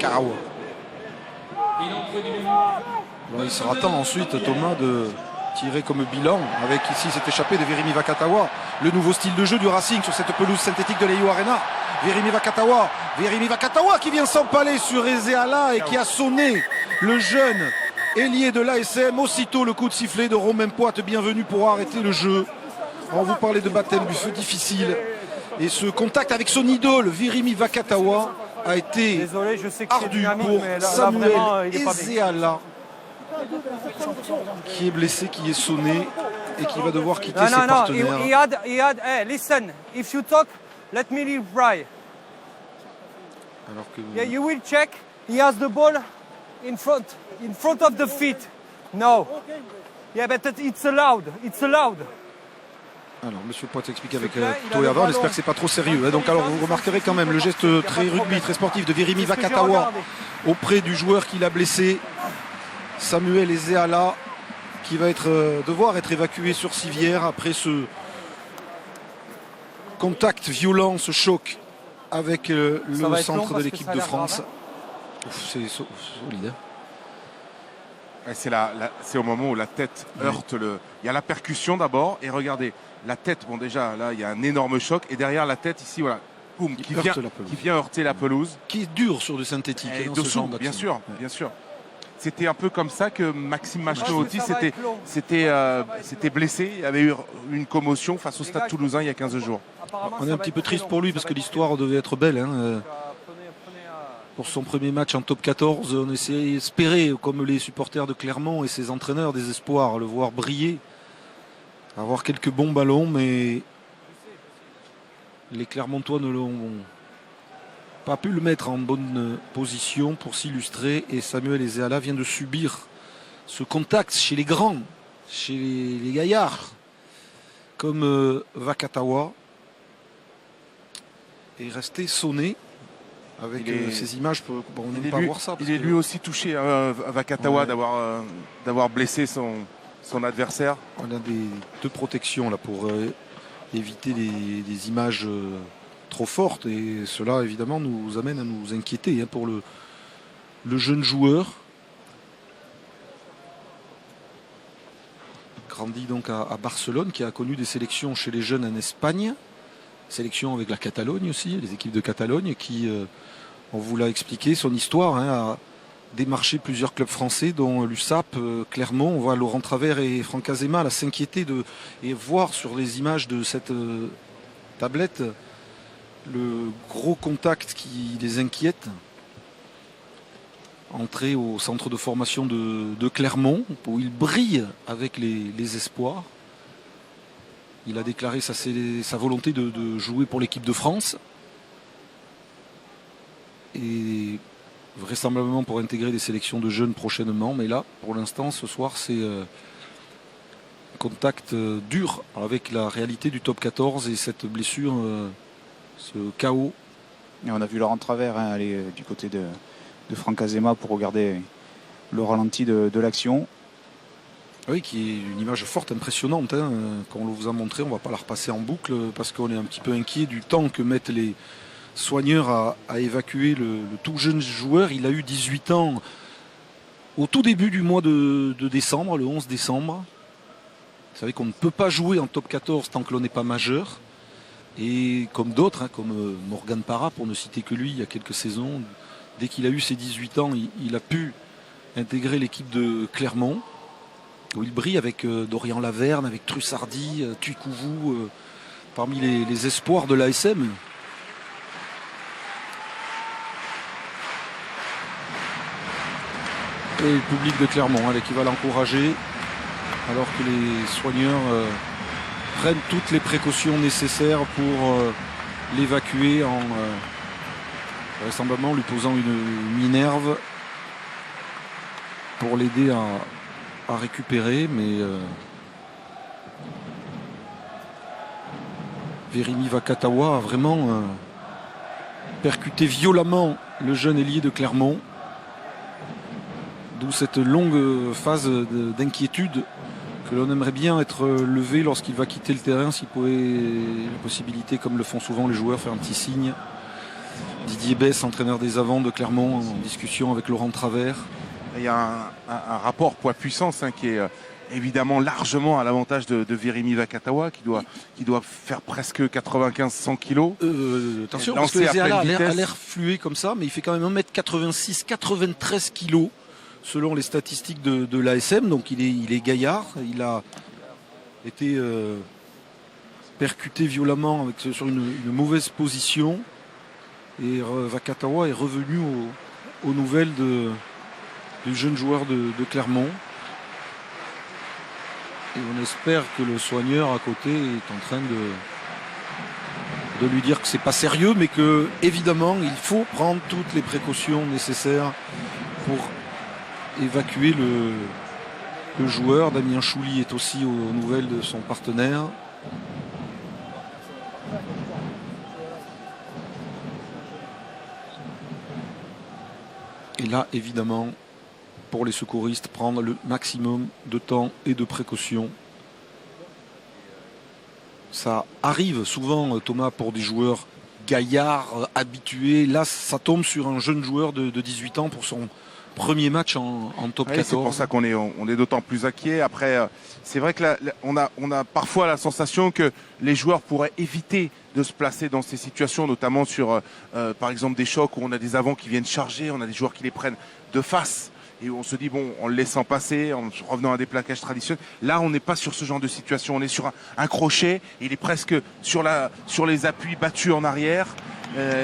Vakatawa. Bon, il sera temps ensuite, Thomas, de tirer comme bilan avec ici cet échappé de Virimi Vakatawa. Le nouveau style de jeu du Racing sur cette pelouse synthétique de l'Eiu Arena. Virimi Vakatawa qui vient s'empaler sur Ezeala et qui a sonné le jeune ailier de l'ASM. Aussitôt le coup de sifflet de Romain Poite, bienvenu pour arrêter le jeu. On vous parlait de baptême du feu difficile. Et ce contact avec son idole, Virimi Vakatawa, a été ardu pour Samuel Ezeala, qui est blessé, qui est sonné et qui va devoir quitter ses partenaires. Hey, listen, if you talk, let me reply. Alors que... Yeah, you will check. He has the ball in front of the feet. No. Yeah, but it's allowed. It's allowed. Alors, Monsieur Poit explique avec Toyava, on espère que c'est pas trop sérieux. Donc, alors, vous remarquerez quand même le geste très rugby, très sportif de Virimi Vakatawa auprès du joueur qui l'a blessé, Samuel Ezeala, qui va devoir être évacué sur civière après ce contact violent, ce choc avec le centre de l'équipe de France. C'est solide. C'est au moment où la tête heurte le... Il y a la percussion d'abord, et regardez, la tête, bon déjà, là, il y a un énorme choc, et derrière la tête, ici, voilà, boum, qui vient heurter la pelouse. Qui est dur sur du synthétique. Et dessous, bien sûr, bien sûr. C'était un peu comme ça que Maxime Machnooti s'était blessé. Il avait eu une commotion face au Stade Toulousain il y a 15 jours. On est un petit peu triste pour lui parce que l'histoire devait être belle. Pour son premier match en top 14, on essayait d'espérer, comme les supporters de Clermont et ses entraîneurs, des espoirs, le voir briller, avoir quelques bons ballons, mais les Clermontois ne l'ont pas pu le mettre en bonne position pour s'illustrer, et Samuel Ezeala vient de subir ce contact chez les grands, chez les gaillards, comme Vakatawa, et resté sonné. Avec ces images, on n'aime pas voir ça. Il est lui aussi touché, Vakatawa, d'avoir blessé son adversaire. On a deux protections là pour éviter des images trop fortes, et cela évidemment nous amène à nous inquiéter pour le jeune joueur. Grandi donc à Barcelone, qui a connu des sélections chez les jeunes en Espagne. Sélection avec la Catalogne aussi, les équipes de Catalogne qui, on vous l'a expliqué, son histoire a démarché plusieurs clubs français dont l'USAP, Clermont. On voit Laurent Travers et Franck Azema s'inquiéter et voir sur les images de cette tablette le gros contact qui les inquiète. Entré au centre de formation de Clermont où il brille avec les espoirs. Il a déclaré sa volonté de jouer pour l'équipe de France. Et vraisemblablement pour intégrer des sélections de jeunes prochainement. Mais là, pour l'instant, ce soir, c'est contact dur avec la réalité du top 14 et cette blessure, ce chaos. Et on a vu Laurent Travers aller du côté de Franck Azema pour regarder le ralenti de l'action. Oui, qui est une image forte, impressionnante. Quand on vous a montré, on ne va pas la repasser en boucle parce qu'on est un petit peu inquiet du temps que mettent les soigneurs à évacuer le tout jeune joueur. Il a eu 18 ans au tout début du mois de décembre, le 11 décembre. Vous savez qu'on ne peut pas jouer en top 14 tant que l'on n'est pas majeur. Et comme d'autres, comme Morgan Parra, pour ne citer que lui, il y a quelques saisons, dès qu'il a eu ses 18 ans, il a pu intégrer l'équipe de Clermont, où il brille avec Dorian Laverne, avec Trussardi, Tuikouvou, parmi les espoirs de l'ASM. Et le public de Clermont qui va l'encourager, alors que les soigneurs prennent toutes les précautions nécessaires pour l'évacuer en vraisemblablement lui posant une minerve pour l'aider à récupérer, mais Virimi Vakatawa a vraiment percuté violemment le jeune ailier de Clermont, d'où cette longue phase d'inquiétude que l'on aimerait bien être levé lorsqu'il va quitter le terrain, s'il pouvait la possibilité, comme le font souvent les joueurs, faire un petit signe Didier Besse, entraîneur des avants de Clermont, en discussion avec Laurent Travers. Il y a un rapport poids-puissance qui est évidemment largement à l'avantage de Virimi Vakatawa qui doit faire presque 95-100 kilos. Attention, parce que Zéala a l'air flué comme ça, mais il fait quand même 1m86, 93 kilos selon les statistiques de l'ASM. Donc il est gaillard. Il a été percuté violemment sur une mauvaise position. Et Vakatawa est revenu aux nouvelles du jeune joueur de Clermont. Et on espère que le soigneur à côté est en train de lui dire que c'est pas sérieux, mais que évidemment il faut prendre toutes les précautions nécessaires pour évacuer le joueur. Damien Chouli est aussi aux nouvelles de son partenaire. Et là, évidemment, pour les secouristes, prendre le maximum de temps et de précautions. Ça arrive souvent, Thomas, pour des joueurs gaillards, habitués. Là, ça tombe sur un jeune joueur de 18 ans pour son premier match en top 14. C'est pour ça qu'on est d'autant plus inquiet. Après, c'est vrai que on a parfois la sensation que les joueurs pourraient éviter de se placer dans ces situations, notamment sur, par exemple, des chocs où on a des avants qui viennent charger, on a des joueurs qui les prennent de face. Et on se dit, bon, en le laissant passer, en revenant à des plaquages traditionnels. Là, on n'est pas sur ce genre de situation. On est sur un crochet. Il est presque sur les appuis battus en arrière.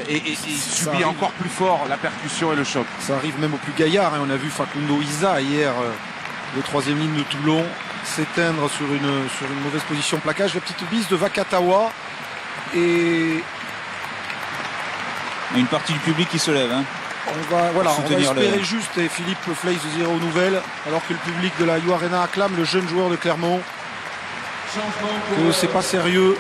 Et subit encore plus fort la percussion et le choc. Ça arrive même au plus gaillard. On a vu Facundo Isa hier, le troisième ligne de Toulon, s'éteindre sur une mauvaise position plaquage. La petite bise de Vakatawa. Et une partie du public qui se lève. On va espérer juste, et Philippe Fleis de Zéro Nouvelle, alors que le public de la You Arena acclame le jeune joueur de Clermont, que c'est pas sérieux.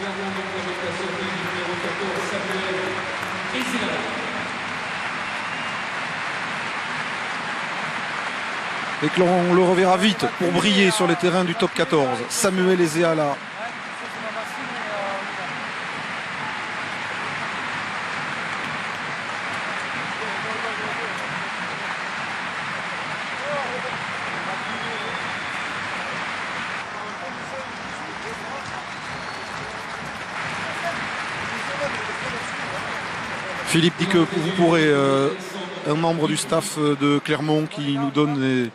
Et que l'on le reverra vite pour briller sur les terrains du top 14. Samuel Zéala. Philippe dit que vous pourrez, un membre du staff de Clermont qui nous donne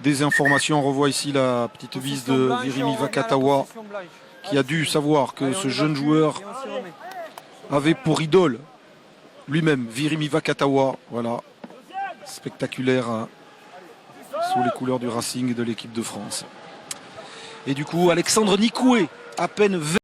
des informations. On revoit ici la petite bise de Virimi Vakatawa qui a dû savoir que ce jeune joueur avait pour idole lui-même Virimi Vakatawa. Voilà, spectaculaire sous les couleurs du Racing et de l'équipe de France. Et du coup, Alexandre Nicoué, à peine 20